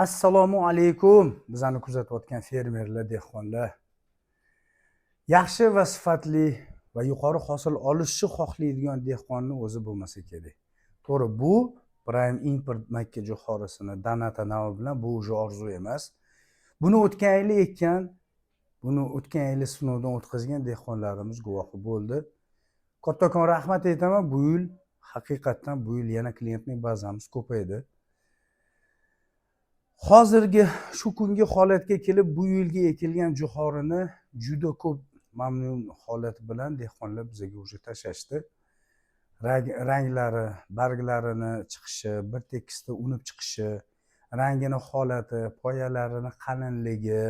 Assalomu alaykum. Bizani kuzatayotgan fermerlar, dehqonlar. Yaxshi va sifatli va yuqori hosil olishni xohlaydigan dehqonni o'zi bo'lmasa kerak. To'g'ri, bu Prime Import makka jo'xorisini Donata navi bilan bu o'zi orzu emas. Buni o'tgan yili ekkan, buni o'tgan yili sinovdan o'tkazgan dehqonlarimiz guvohi bo'ldi. Kattakon rahmat aytaman. Bu yil haqiqatdan bu yil yana klientning bazamiz ko'paydi. Hozirgi shu kungi holatga kelib bu yilgi ekilgan jo'xorini juda ko'p mamnun holat bilan dehqonlar bizga o'sha tashlashdi. Ranglari, barglarini chiqishi, bir tekisda unib chiqishi, rangini holati, poyalarini qalinligi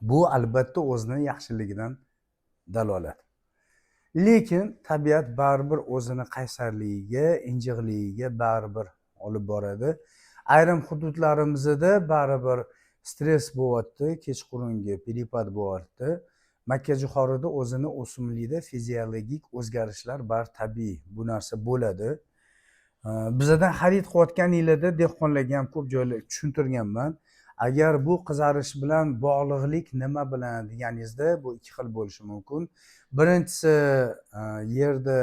bu albatta o'zining yaxshiligidan dalolat. Lekin tabiat baribir o'zini qaysarligiga, injiqligiga baribir olib boradi. Ayrim hududlarimizda baribir stress bo'lyapti, kechqurungi peripad bo'lyapti. Makka jo'xorida o'zini o'simlikda fiziologik o'zgarishlar bor, tabiiy. Bu narsa bo'ladi. Bizdan xarid qilayotgan yillarda dehqonlarga ham ko'p joylar tushuntirganman. Agar bu qizarish bilan bog'liqlik nima bilan deganingizda, bu ikki xil bo'lishi mumkin. Birinchisi yerda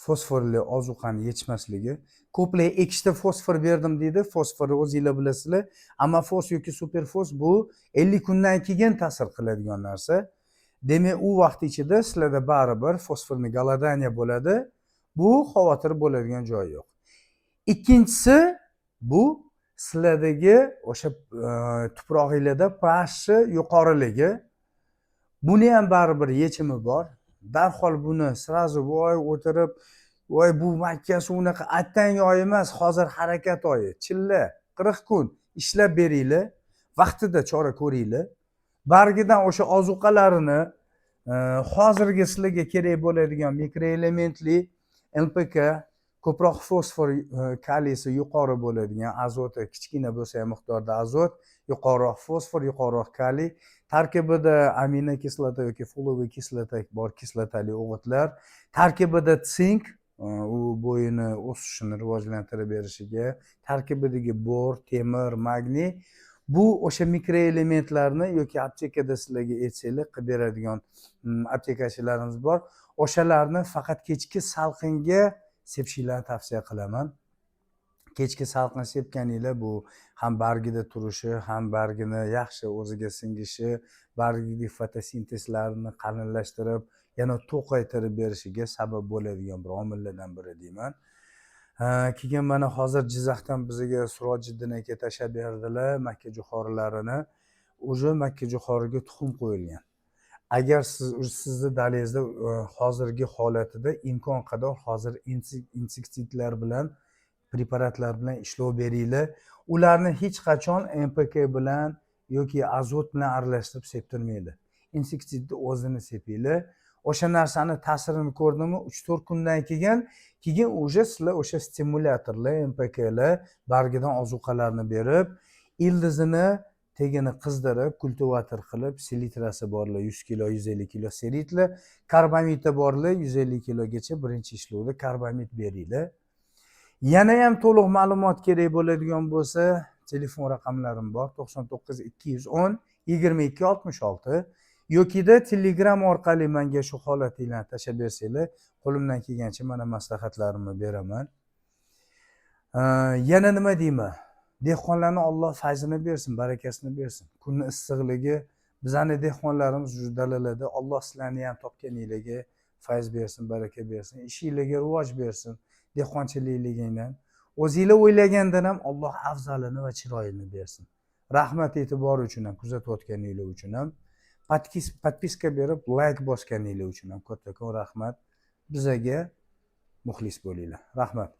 fosforli ozuqani yetishmasligi. Ko'plar ekishda fosfor berdim deydi. Fosforni o'zingizlar bilasizlar. Amafos yoki superfos bu 50 kundan keyin ta'sir qiladigan narsa. Demak, u vaqt ichida sizlarda baribir fosforni golodaniya bo'ladi. Bu xavotir bo'ladigan joyi yo'q. Ikkinchisi bu sizlardagi o'sha tuprog'ingizda pH yuqoriligi. Buni ham baribir yechimi bor. Darhol buni srazu voy o'tirib, voy bu makkasi unaqa attang oy emas, hozir harakat oyi. Chilla 40 kun ishlab beringlar, vaqtida chora ko'ringlar. Bargidan o'sha ozuqalarini hozirgi sizlarga kerak bo'ladigan mikroelementli NPK, ko'proq fosfor, kaliysi yuqori bo'ladigan, azoti kichkina bo'lsa ham miqdorda azot, yuqoriroq fosfor, yuqoriroq kaliy, tarkibida aminokislota yoki foliyaviy kislota bor kislotali o'g'itlar, tarkibida sink, u bo'yini o'sishini rivojlantirib berishiga, tarkibidagi bor, temir, magniy, bu o'sha mikroelementlarni yoki aptekada sizlarga aytsanglar qilib beradigan aptekachilarimiz bor. O'shalarni faqat kechki salqinga sepishinglarni tavsiya qilaman. Kechki salqin sepganinglar bu ham bargida turishi, ham bargini yaxshi o'ziga singishi, bargidagi fotosintezlarini qalinlashtirib, yana to'qaytirib berishiga sabab bo'ladigan bir omillardan biri deyman. Keyin mana hozir Jizzaxdan bizga Sirojiddin aka tashlab berdilar makka jo'xorilarini. O'sha makka jo'xoriga tuxum qo'yilgan. Agar sizni dalangizda hozirgi holatida imkon qadar hozir inseksidlar bilan, preparatlar bilan ishlov beringlar. Ularni hech qachon NPK bilan yoki azot bilan aralashtirib septirmanglar. Inseksidni o'zini sepinglar. O'sha narsani ta'sirini ko'rdimi, 3-4 kundan keyin o'sha sizlar o'sha stimulyatorlar, NPKlar bargidan ozuqalarni berib, ildizini tegini qizdirib, kultivator qilib, selitrasi borlar 100 kilo, 150 kilo selitlar, karbamidi borlar 150 kilogacha birinchi ishlovda karbamid beringlar. Yana ham to'liq ma'lumot kerak bo'ladigan bo'lsa, telefon raqamlarim bor: 99 210 22 66 yokida Telegram orqali menga shu holatinglarni tashlab bersanglar, qo'limdan kelgancha mana maslahatlarimni beraman. Yana nima deyman? Dehqonlarni Alloh fayzini bersin, barakasini bersin. Kunning issiqligi bizani dehqonlarimiz juda dalalarda. Alloh sizlarni ham topganinglarga fayz bersin, baraka bersin, ishinglarga rivoj bersin. Dehqonchilikligingdan o'zinglar o'ylagandan ham Alloh afzalini va chiroyini bersin. Rahmat e'tibor uchun ham, kuzatayotganinglar uchun ham, podpiska berib, like bosganinglar uchun ham kattakon rahmat. Bizga muxlis bo'linglar. Rahmat.